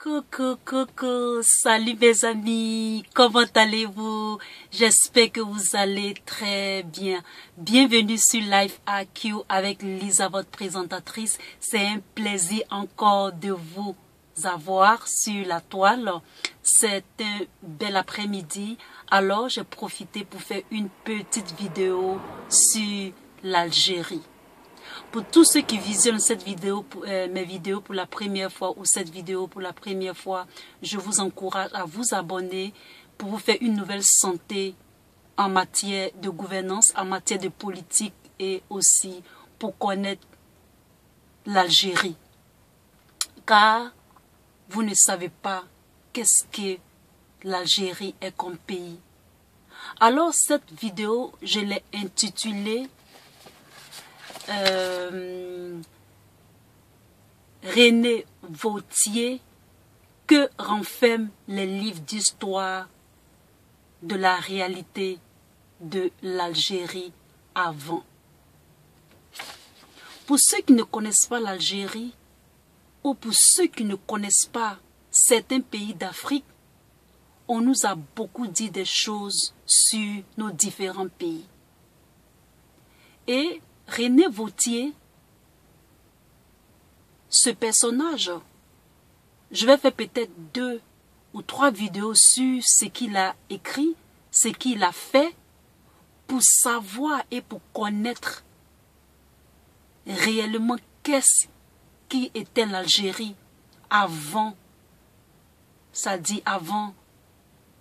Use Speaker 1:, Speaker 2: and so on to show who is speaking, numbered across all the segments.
Speaker 1: Coucou, salut mes amis, comment allez-vous? J'espère que vous allez très bien. Bienvenue sur Life IQ avec Lisa, votre présentatrice. C'est un plaisir encore de vous avoir sur la toile. C'est un bel après-midi, alors j'ai profité pour faire une petite vidéo sur l'Algérie. Pour tous ceux qui visionnent cette vidéo, mes vidéos pour la première fois ou cette vidéo pour la première fois, je vous encourage à vous abonner pour vous faire une nouvelle santé en matière de gouvernance, en matière de politique et aussi pour connaître l'Algérie. Car vous ne savez pas qu'est-ce que l'Algérie est comme pays. Alors cette vidéo, je l'ai intitulée René Vauthier, que renferment les livres d'histoire de la réalité de l'Algérie avant. Pour ceux qui ne connaissent pas l'Algérie, ou pour ceux qui ne connaissent pas certains pays d'Afrique, on nous a beaucoup dit des choses sur nos différents pays. Et René Vauthier, ce personnage, je vais faire peut-être 2 ou 3 vidéos sur ce qu'il a écrit, ce qu'il a fait, pour savoir et pour connaître réellement qu'est-ce qui était l'Algérie avant, ça dit avant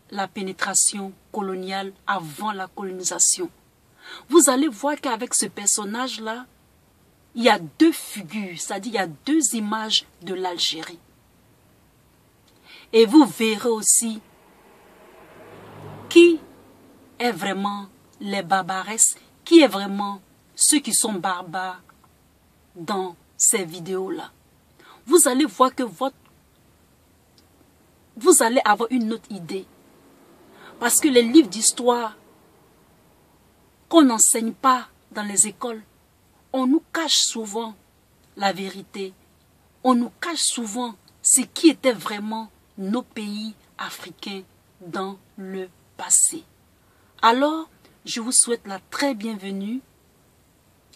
Speaker 1: la pénétration coloniale, avant la colonisation. Vous allez voir qu'avec ce personnage-là, il y a 2 figures, c'est-à-dire il y a 2 images de l'Algérie. Et vous verrez aussi qui est vraiment les barbaresses, qui est vraiment ceux qui sont barbares dans ces vidéos-là. Vous allez voir que vous allez avoir une autre idée. Parce que les livres d'histoire qu'on n'enseigne pas dans les écoles, on nous cache souvent la vérité. On nous cache souvent ce qui était vraiment nos pays africains dans le passé. Alors, je vous souhaite la très bienvenue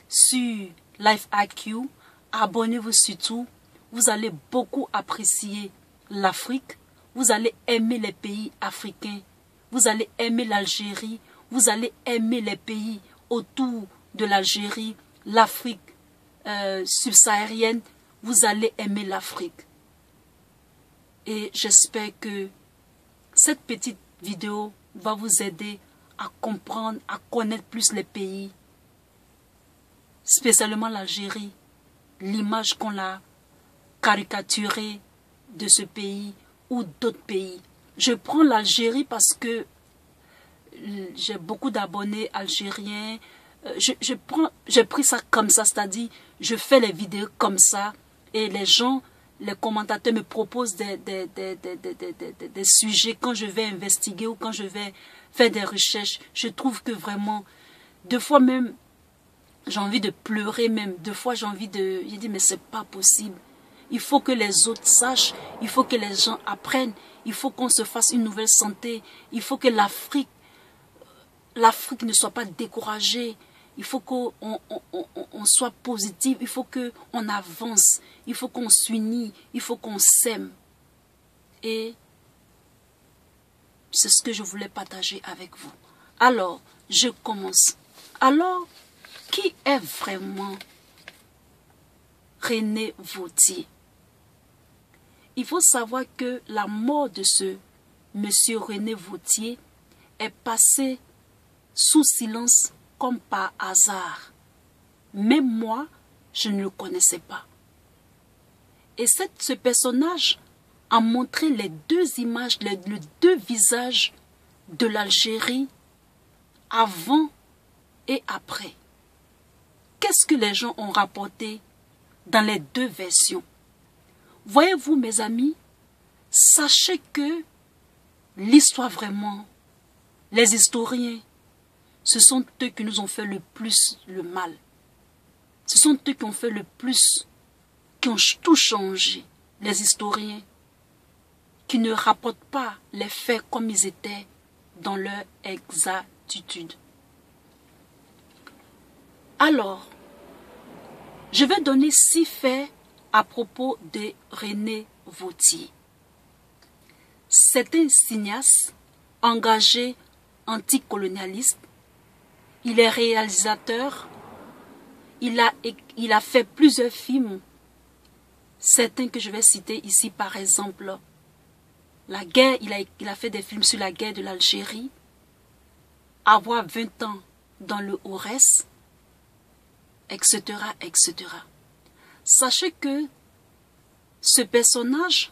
Speaker 1: sur Life IQ. Abonnez-vous surtout. Vous allez beaucoup apprécier l'Afrique. Vous allez aimer les pays africains. Vous allez aimer l'Algérie. Vous allez aimer les pays autour de l'Algérie, l'Afrique subsaharienne. Vous allez aimer l'Afrique. Et j'espère que cette petite vidéo va vous aider à comprendre, à connaître plus les pays, spécialement l'Algérie, l'image qu'on a caricaturée de ce pays ou d'autres pays. Je prends l'Algérie parce que j'ai beaucoup d'abonnés algériens. J'ai pris ça comme ça, c'est-à-dire je fais les vidéos comme ça et les gens, les commentateurs me proposent des sujets quand je vais investiguer ou quand je vais faire des recherches. Je trouve que vraiment, 2 fois même, j'ai envie de pleurer même. 2 fois j'ai envie de... Je dis mais c'est pas possible. Il faut que les autres sachent, il faut que les gens apprennent, il faut qu'on se fasse une nouvelle santé, il faut que l'Afrique ne soit pas découragée, il faut qu'on soit positif, il faut qu'on avance, il faut qu'on s'unisse, il faut qu'on s'aime. Et c'est ce que je voulais partager avec vous. Alors, je commence. Alors, qui est vraiment René Vauthier? Il faut savoir que la mort de ce monsieur René Vauthier est passée sous silence comme par hasard. Même moi, je ne le connaissais pas. Et ce personnage a montré les 2 images, les 2 visages de l'Algérie avant et après. Qu'est-ce que les gens ont rapporté dans les 2 versions? Voyez-vous mes amis, sachez que l'histoire vraiment, les historiens, ce sont eux qui nous ont fait le plus le mal. Ce sont eux qui ont fait le plus, qui ont tout changé. Les historiens, qui ne rapportent pas les faits comme ils étaient dans leur exactitude. Alors, je vais donner 6 faits à propos de René Vauthier. C'est un cinéaste engagé anticolonialiste. Il est réalisateur. Il a fait plusieurs films. Certains que je vais citer ici, par exemple, la guerre, il a fait des films sur la guerre de l'Algérie, Avoir 20 ans dans le Haut-Rest, etc., etc. Sachez que ce personnage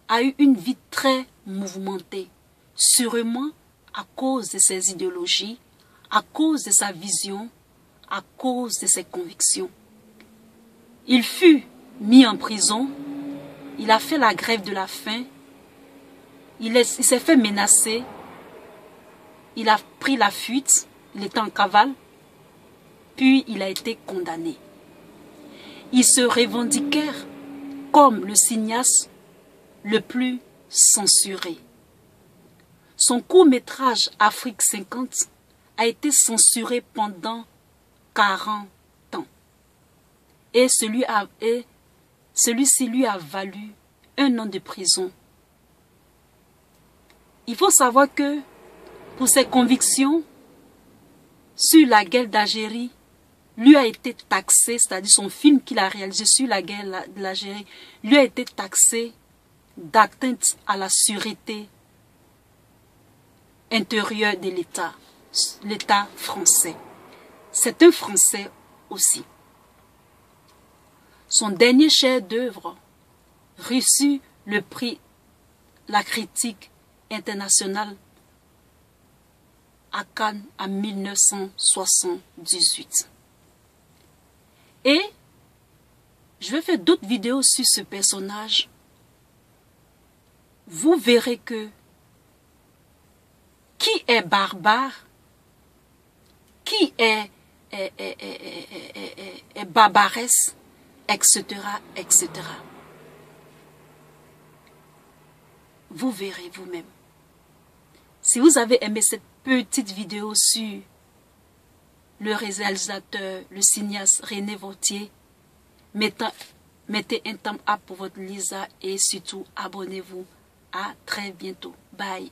Speaker 1: a eu une vie très mouvementée, sûrement à cause de ses idéologies, à cause de sa vision, à cause de ses convictions. Il fut mis en prison, il a fait la grève de la faim, il s'est fait menacer, il a pris la fuite, il était en cavale, puis il a été condamné. Il se revendiquait comme le cinéaste le plus censuré. Son court-métrage Afrique 50 a été censuré pendant 40 ans. Et celui-ci lui a valu 1 an de prison. Il faut savoir que pour ses convictions sur la guerre d'Algérie, lui a été taxé, c'est-à-dire son film qu'il a réalisé sur la guerre de l'Algérie, lui a été taxé d'atteinte à la sûreté intérieure de l'État français. C'est un Français aussi. Son dernier chef-d'œuvre reçut le prix La Critique internationale à Cannes en 1978. Et je vais faire d'autres vidéos sur ce personnage. Vous verrez que qui est barbare, qui est barbaresse, etc., etc. Vous verrez vous-même. Si vous avez aimé cette petite vidéo sur le réalisateur, le cinéaste René Vauthier, mettez un thumb up pour votre Lisa et surtout abonnez-vous. À très bientôt. Bye.